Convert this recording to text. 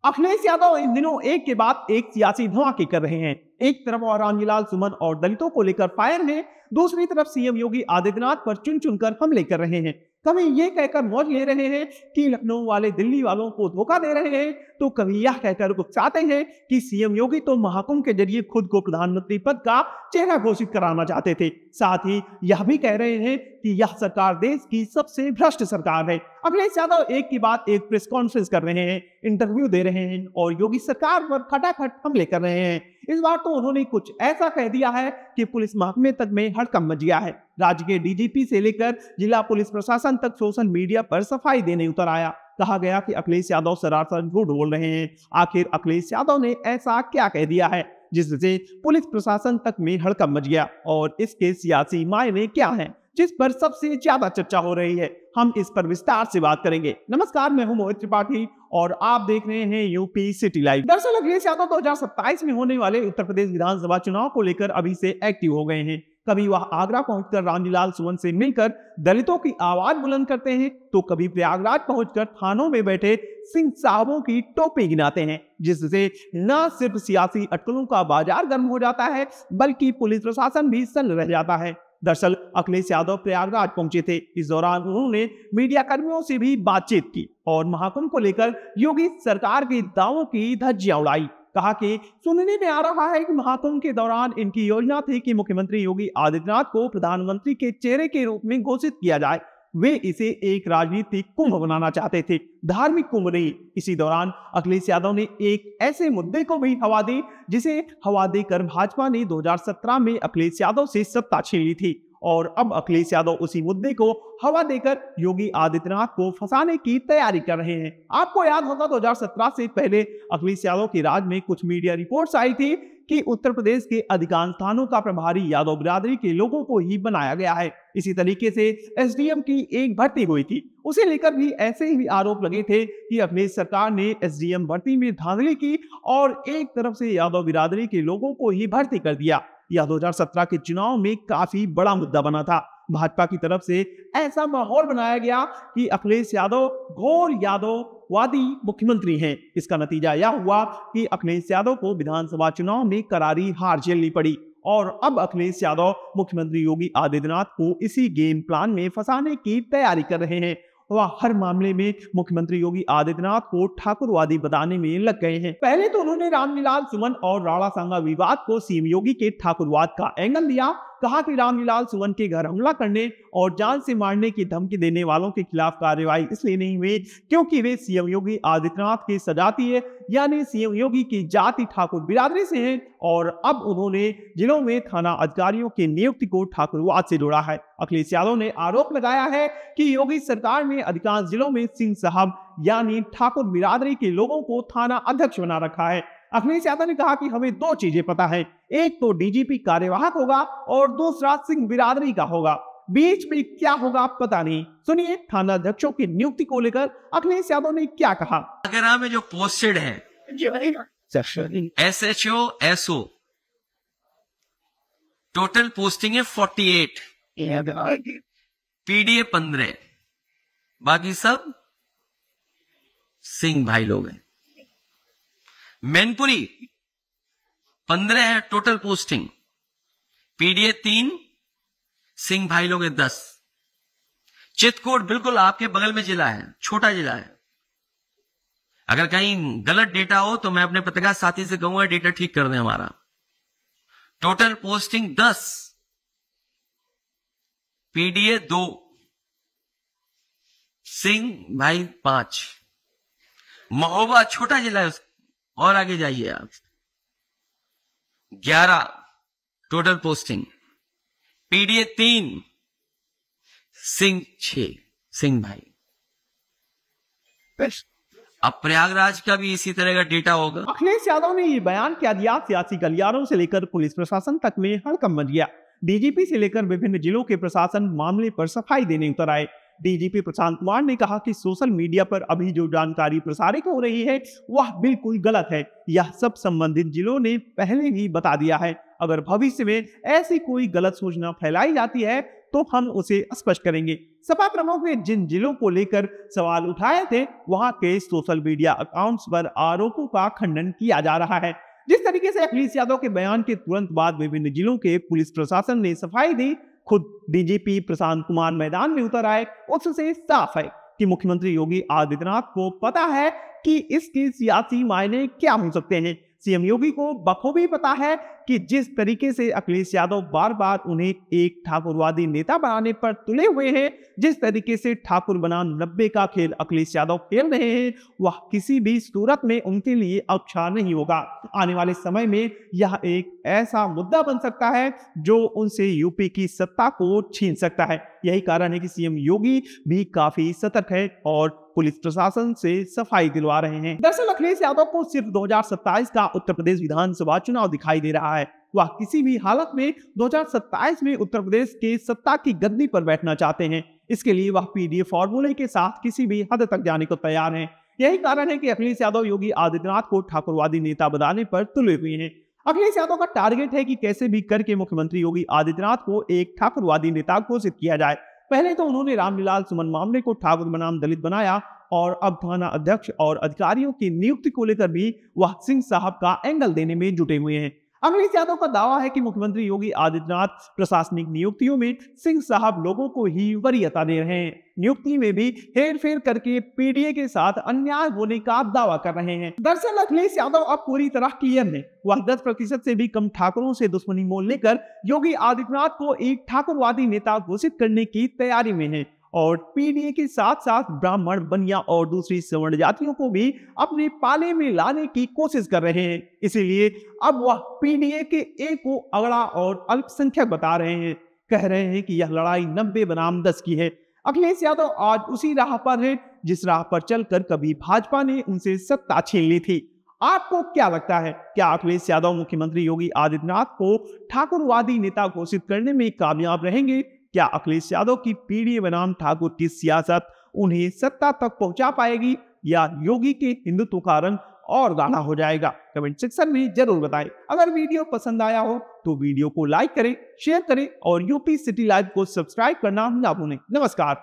अखिलेश यादव इन दिनों एक के बाद एक सियासी धमाके कर रहे हैं। एक तरफ रामजीलाल सुमन और दलितों को लेकर फायर है, दूसरी तरफ सीएम योगी आदित्यनाथ पर चुन चुनकर हमले कर रहे हैं। कभी ये कहकर मौज ले रहे हैं कि लखनऊ वाले दिल्ली वालों को धोखा दे रहे हैं, तो कभी यह कहकर उकसाते हैं कि सीएम योगी तो महाकुंभ के जरिए खुद को प्रधानमंत्री पद का चेहरा घोषित कराना चाहते थे। साथ ही यह भी कह रहे हैं कि यह सरकार देश की सबसे भ्रष्ट सरकार है। अखिलेश यादव एक के बाद एक प्रेस कॉन्फ्रेंस कर रहे हैं, इंटरव्यू दे रहे हैं और योगी सरकार पर खटाखट हमले कर रहे हैं। इस बार तो उन्होंने कुछ ऐसा कह दिया है कि पुलिस महकमे तक में हड़कंप मच गया है। राज्य के डीजीपी से लेकर जिला पुलिस प्रशासन तक सोशल मीडिया पर सफाई देने उतर आया। कहा गया कि अखिलेश यादव सरासर झूठ बोल रहे हैं। आखिर अखिलेश यादव ने ऐसा क्या कह दिया है जिससे पुलिस प्रशासन तक में हड़कंप मच गया, और इसके सियासी मायने क्या हैं जिस पर सबसे ज्यादा चर्चा हो रही है। हम इस पर विस्तार से बात करेंगे। नमस्कार, मैं हूं मोहित त्रिपाठी और आप देख रहे हैं यूपी सिटी लाइव। दरअसल अखिलेश यादव 2027 में होने वाले उत्तर प्रदेश विधानसभा चुनाव को लेकर अभी से एक्टिव हो गए हैं। कभी वह आगरा पहुंचकर रामजीलाल सुमन से मिलकर दलितों की आवाज बुलंद करते हैं, तो कभी प्रयागराज पहुंचकर थानों में बैठे सिंह साहबों की टोपी गिनाते हैं, जिससे न सिर्फ सियासी अटकलों का बाजार गर्म हो जाता है बल्कि पुलिस प्रशासन भी सन्न रह जाता है। दरअसल अखिलेश यादव प्रयागराज पहुंचे थे। इस दौरान उन्होंने मीडिया कर्मियों से भी बातचीत की और महाकुंभ को लेकर योगी सरकार के दावों की धज्जियां उड़ाई। कहा कि सुनने में आ रहा है कि महाकुंभ के दौरान इनकी योजना थी कि मुख्यमंत्री योगी आदित्यनाथ को प्रधानमंत्री के चेहरे के रूप में घोषित किया जाए। वे इसे एक राजनीतिक कुंभ बनाना चाहते थे, धार्मिक कुंभ नहीं। इसी दौरान अखिलेश यादव ने एक ऐसे मुद्दे को भी हवा दी जिसे हवा देकर भाजपा ने 2017 में अखिलेश यादव से सत्ता छीन ली थी, और अब अखिलेश यादव उसी मुद्दे को हवा देकर योगी आदित्यनाथ को फंसाने की तैयारी कर रहे हैं। आपको याद होगा 2017 से पहले अखिलेश यादव के राज में कुछ मीडिया रिपोर्ट्स आई थी कि उत्तर प्रदेश के अधिकांश स्थानों का प्रभारी यादव बिरादरी के लोगों को ही बनाया गया है। इसी तरीके से एसडीएम की एक भर्ती हुई थी, उसे लेकर भी ऐसे ही आरोप लगे थे कि अखिलेश सरकार ने एसडीएम भर्ती में धांधली की और एक तरफ से यादव बिरादरी के लोगों को ही भर्ती कर दिया। यह 2017 के चुनाव में काफी बड़ा मुद्दा बना था। भाजपा की तरफ से ऐसा माहौल बनाया गया कि अखिलेश यादव घोर यादववादी मुख्यमंत्री हैं। इसका नतीजा यह हुआ कि अखिलेश यादव को विधानसभा चुनाव में करारी हार झेलनी पड़ी, और अब अखिलेश यादव मुख्यमंत्री योगी आदित्यनाथ को इसी गेम प्लान में फंसाने की तैयारी कर रहे हैं। वह हर मामले में मुख्यमंत्री योगी आदित्यनाथ को ठाकुरवादी बताने में लग गए हैं। पहले तो उन्होंने रामजीलाल सुमन और राणा सांगा विवाद को सीएम योगी के ठाकुरवाद का एंगल दिया। कहा कि रामजीलाल सुमन के घर हमला करने और जान से मारने की धमकी देने वालों के खिलाफ कार्रवाई इसलिए नहीं हुई क्योंकि वे सीएम योगी आदित्यनाथ के सजातीय यानी सीएम योगी की जाति ठाकुर बिरादरी से हैं, और अब उन्होंने जिलों में थाना अधिकारियों की नियुक्ति को ठाकुरवाद से जोड़ा है। अखिलेश यादव ने आरोप लगाया है कि योगी सरकार ने अधिकांश जिलों में सिंह साहब यानी ठाकुर बिरादरी के लोगों को थाना अध्यक्ष बना रखा है। अखिलेश यादव ने कहा कि हमें दो चीजें पता है, एक तो डीजीपी कार्यवाहक होगा और दूसरा सिंह बिरादरी का होगा, बीच में क्या होगा पता नहीं। सुनिए थाना अध्यक्षों की नियुक्ति को लेकर अखिलेश यादव ने क्या कहा। आगरा में जो पोस्टेड है SHO SO टोटल पोस्टिंग है 48, पीडीए 15, बाकी सब सिंह भाई लोग हैं। मैनपुरी 15 है टोटल पोस्टिंग, पीडीए 3, सिंह भाई लोग हैं 10। चित्रकूट बिल्कुल आपके बगल में जिला है, छोटा जिला है। अगर कहीं गलत डेटा हो तो मैं अपने पत्रकार साथी से कहूंगा डेटा ठीक कर दें हमारा। टोटल पोस्टिंग 10, पीडीए 2, सिंह भाई 5। महोबा छोटा जिला है, और आगे जाइए आप, 11 total posting, PDA 3, Singh 6, Singh भाई। अब प्रयागराज का भी इसी तरह का डेटा होगा। अखिलेश यादव ने ये बयान क्या दिया, सियासी गलियारों से लेकर पुलिस प्रशासन तक में हड़कंप मच गया। डीजीपी से लेकर विभिन्न जिलों के प्रशासन मामले पर सफाई देने उतर आए। डीजीपी प्रशांत कुमार ने कहा कि सोशल मीडिया पर अभी जो जानकारी प्रसारित हो रही है वह बिल्कुल गलत है। यह सब संबंधित जिलों ने पहले ही बता दिया है। अगर भविष्य में ऐसी कोई गलत सूचना फैलाई जाती है तो हम उसे स्पष्ट करेंगे। सपा प्रमुख ने जिन जिलों को लेकर सवाल उठाए थे वहां के सोशल मीडिया अकाउंट्स पर आरोपों का खंडन किया जा रहा है। जिस तरीके से अखिलेश यादव के बयान के तुरंत बाद विभिन्न जिलों के पुलिस प्रशासन ने सफाई दी, खुद डीजीपी प्रशांत कुमार मैदान में उतर आए, उससे साफ है कि मुख्यमंत्री योगी आदित्यनाथ को पता है कि इसके सियासी मायने क्या हो सकते हैं। सीएम योगी को बखूबी पता है कि जिस तरीके से अखिलेश यादव बार बार उन्हें एक ठाकुरवादी नेता बनाने पर तुले हुए हैं, जिस तरीके से ठाकुर बनाम 90 का खेल अखिलेश यादव खेल रहे हैं, वह किसी भी सूरत में उनके लिए अच्छा नहीं होगा। आने वाले समय में यह एक ऐसा मुद्दा बन सकता है जो उनसे यूपी की सत्ता को छीन सकता है। यही कारण है कि सीएम योगी भी काफी सतर्क है और पुलिस प्रशासन से सफाई दिलवा रहे हैं। दरअसल अखिलेश यादव को सिर्फ 2027 का उत्तर प्रदेश विधानसभा चुनाव दिखाई दे रहा है। वह किसी भी हालत में 2027 में उत्तर प्रदेश के सत्ता की गद्दी पर बैठना चाहते हैं। इसके लिए वह पीडीए फॉर्मूले के साथ किसी भी हद तक जाने को तैयार हैं। यही कारण है कि अखिलेश यादव योगी आदित्यनाथ को ठाकुरवादी नेता बनाने पर तुले हुए हैं। अखिलेश यादव का टारगेट है कि कैसे भी करके मुख्यमंत्री योगी आदित्यनाथ को एक ठाकुरवादी नेता घोषित किया जाए। पहले तो उन्होंने रामलीलाल सुमन मामले को ठाकुर बनाम दलित बनाया और अब थाना अध्यक्ष और अधिकारियों की नियुक्ति को लेकर भी वह सिंह साहब का एंगल देने में जुटे हुए हैं। अखिलेश यादव का दावा है कि मुख्यमंत्री योगी आदित्यनाथ प्रशासनिक नियुक्तियों में सिंह साहब लोगों को ही वरीयता दे रहे हैं। नियुक्ति में भी हेरफेर करके पीडीए के साथ अन्याय होने का दावा कर रहे हैं। दरअसल अखिलेश यादव अब पूरी तरह क्लियर है। वह 10% से भी कम ठाकुरों से दुश्मनी मोल लेकर योगी आदित्यनाथ को एक ठाकुरवादी नेता घोषित करने की तैयारी में है और पीडीए के साथ साथ ब्राह्मण, बनिया और दूसरी सवर्ण जातियों को भी अपने पाले में लाने की कोशिश कर रहे हैं। इसीलिए अब वह पीडीए के एक को अगड़ा और अल्पसंख्यक बता रहे हैं। कह रहे हैं कि यह लड़ाई 90 बनाम 10 की है। अखिलेश यादव आज उसी राह पर है जिस राह पर चलकर कभी भाजपा ने उनसे सत्ता छीन ली थी। आपको क्या लगता है, क्या अखिलेश यादव मुख्यमंत्री योगी आदित्यनाथ को ठाकुरवादी नेता घोषित करने में कामयाब रहेंगे? क्या अखिलेश यादव की पीडीए बनाम ठाकुर की सियासत उन्हें सत्ता तक पहुंचा पाएगी या योगी के हिंदुत्व का रंग और गाढ़ा हो जाएगा? कमेंट सेक्शन में जरूर बताएं। अगर वीडियो पसंद आया हो तो वीडियो को लाइक करें, शेयर करें और यूपी सिटी लाइव को सब्सक्राइब करना ना भूलें। नमस्कार।